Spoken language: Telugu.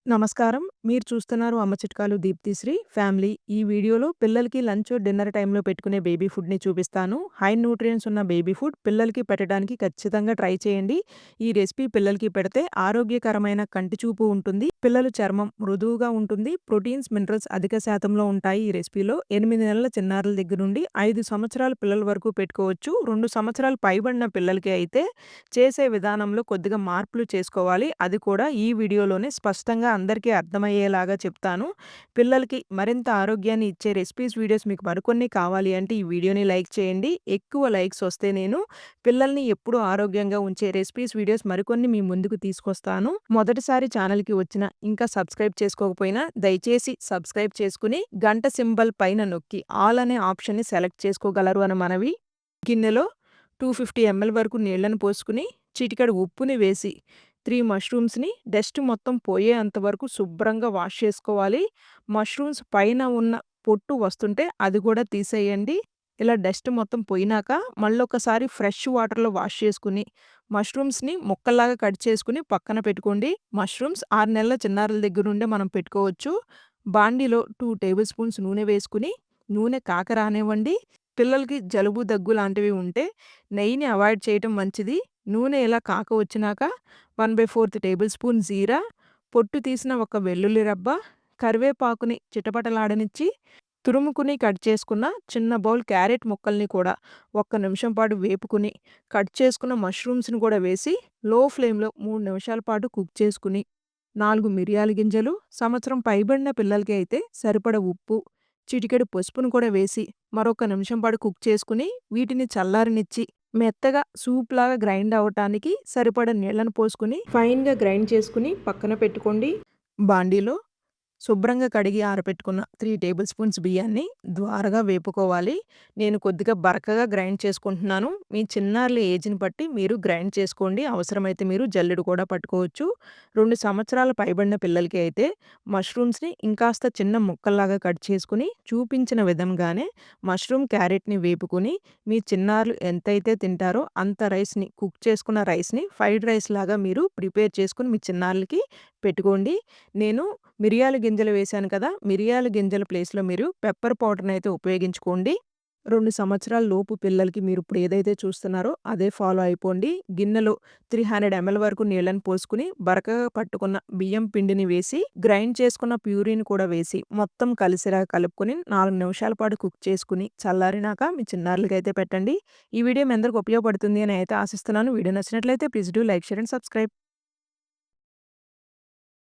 నమస్కారం. మీరు చూస్తున్నారు అమ్మ చిట్కాలు దీప్తిశ్రీ ఫ్యామిలీ. ఈ వీడియోలో పిల్లలకి లంచ్, డిన్నర్ టైమ్‌లో పెట్టుకునే బేబీ ఫుడ్‌ని చూపిస్తాను. హై న్యూట్రియంట్స్ ఉన్న బేబీ ఫుడ్ పిల్లలకి పెట్టడానికి ఖచ్చితంగా ట్రై చేయండి. ఈ రెసిపీ పిల్లలకి పెడితే ఆరోగ్యకరమైన కంటి చూపు ఉంటుంది. పిల్లల చర్మం మృదువుగా ఉంటుంది. ప్రోటీన్స్, మినరల్స్ అధిక శాతంలో ఉంటాయి ఈ రెసిపీలో. 8 నెలల చిన్నారుల దగ్గర నుండి 5 సంవత్సరాల పిల్లల వరకు పెట్టుకోవచ్చు. 2 సంవత్సరాలు పైబడిన పిల్లలకి అయితే చేసే విధానంలో కొద్దిగా మార్పులు చేసుకోవాలి. అది కూడా ఈ వీడియోలోనే స్పష్టంగా అందరికీ అర్థమయ్యేలాగా చెప్తాను. పిల్లలకి మరింత ఆరోగ్యాన్ని ఇచ్చే రెసిపీస్ వీడియోస్ మీకు మరికొన్ని కావాలి అంటే ఈ వీడియోని లైక్ చేయండి. ఎక్కువ లైక్స్ వస్తే నేను పిల్లల్ని ఎప్పుడూ ఆరోగ్యంగా ఉంచే రెసిపీస్ వీడియోస్ మరికొన్ని మీ ముందుకు తీసుకొస్తాను. మొదటిసారి ఛానల్‌కి వచ్చినా ఇంకా సబ్స్క్రైబ్ చేసుకోకపోయినా దయచేసి సబ్స్క్రైబ్ చేసుకుని గంట సింబల్ పైన నొక్కి ఆల్ అనే ఆప్షన్‌ని సెలెక్ట్ చేసుకోగలరు అని మనవి. గిన్నెలో 250 ఎంఎల్ వరకు నీళ్లను పోసుకుని చిటికెడు ఉప్పుని వేసి 3 మష్రూమ్స్‌ని డస్ట్ మొత్తం పోయేంత వరకు శుభ్రంగా వాష్ చేసుకోవాలి. మష్రూమ్స్ పైన ఉన్న పొట్టు వస్తుంటే అది కూడా తీసేయండి. ఇలా డస్ట్ మొత్తం పోయినాక మళ్ళొకసారి ఫ్రెష్ వాటర్‌లో వాష్ చేసుకుని మష్రూమ్స్‌ని ముక్కల్లాగా కట్ చేసుకుని పక్కన పెట్టుకోండి. మష్రూమ్స్ 6 నెలల చిన్నారుల దగ్గర నుండే మనం పెట్టుకోవచ్చు. బాండీలో 2 టేబుల్ స్పూన్స్ నూనె వేసుకుని నూనె కాక రానివ్వండి. పిల్లలకి జలుబు, దగ్గు లాంటివి ఉంటే నెయ్యిని అవాయిడ్ చేయటం మంచిది. నూనె ఇలా కాక వచ్చినాక 1/4 టేబుల్ స్పూన్ జీరా, పొట్టు తీసిన ఒక వెల్లుల్లి రబ్బ, కరివేపాకుని చిటపటలాడనిచ్చి తురుముకుని కట్ చేసుకున్న చిన్న బౌల్ క్యారెట్ ముక్కల్ని కూడా ఒక్క నిమిషం పాటు వేపుకుని కట్ చేసుకున్న మష్రూమ్స్‌ని కూడా వేసి లో ఫ్లేమ్‌లో 3 నిమిషాల పాటు కుక్ చేసుకుని 4 మిరియాల గింజలు, సంవత్సరం పైబడిన పిల్లలకి అయితే సరిపడ ఉప్పు, చిటికెడు పసుపును కూడా వేసి మరొక నిమిషం పాటు కుక్ చేసుకుని వీటిని చల్లారనిచ్చి మెత్తగా సూప్‌లాగా గ్రైండ్ అవ్వటానికి సరిపడా నీళ్లను పోసుకుని ఫైన్‌గా గ్రైండ్ చేసుకుని పక్కన పెట్టుకోండి. బాండీలో శుభ్రంగా కడిగి ఆరబెట్టుకున్న 3 టేబుల్ స్పూన్స్ బియ్యాన్ని ద్వారగా వేపుకోవాలి. నేను కొద్దిగా బరకగా గ్రైండ్ చేసుకుంటున్నాను. మీ చిన్నారుల ఏజ్‌ని బట్టి మీరు గ్రైండ్ చేసుకోండి. అవసరమైతే మీరు జల్లెడ కూడా పట్టుకోవచ్చు. 2 సంవత్సరాల పైబడిన పిల్లలకి అయితే మష్రూమ్స్‌ని ఇంకాస్త చిన్న ముక్కల్లాగా కట్ చేసుకుని చూపించిన విధంగానే మష్రూమ్, క్యారెట్‌ని వేపుకొని మీ చిన్నారులు ఎంతైతే తింటారో అంత రైస్‌ని కుక్ చేసుకున్న రైస్‌ని ఫ్రైడ్ రైస్ లాగా మీరు ప్రిపేర్ చేసుకొని మీ చిన్నారులకి పెట్టుకోండి. నేను మిరియాల గింజలు వేశాను కదా! మిరియాల గింజల ప్లేస్‌లో మీరు పెప్పర్ పౌడర్‌నైతే ఉపయోగించుకోండి. 2 సంవత్సరాల లోపు పిల్లలకి మీరిప్పుడు ఏదైతే చూస్తున్నారో అదే ఫాలో అయిపోండి. గిన్నెలో 300 ఎంఎల్ వరకు నీళ్లను పోసుకొని బరకగా పట్టుకున్న బియ్యం పిండిని వేసి గ్రైండ్ చేసుకున్న ప్యూరీని కూడా వేసి మొత్తం కలిసేలా కలుపుకొని 4 నిమిషాల పాటు కుక్ చేసుకుని చల్లారినాక మీ చిన్నారులకైతే పెట్టండి. ఈ వీడియో మీ అందరికి ఉపయోగపడుతుంది అని అయితే ఆశిస్తున్నాను. వీడియో నచ్చినట్లయితే please do like, share and subscribe.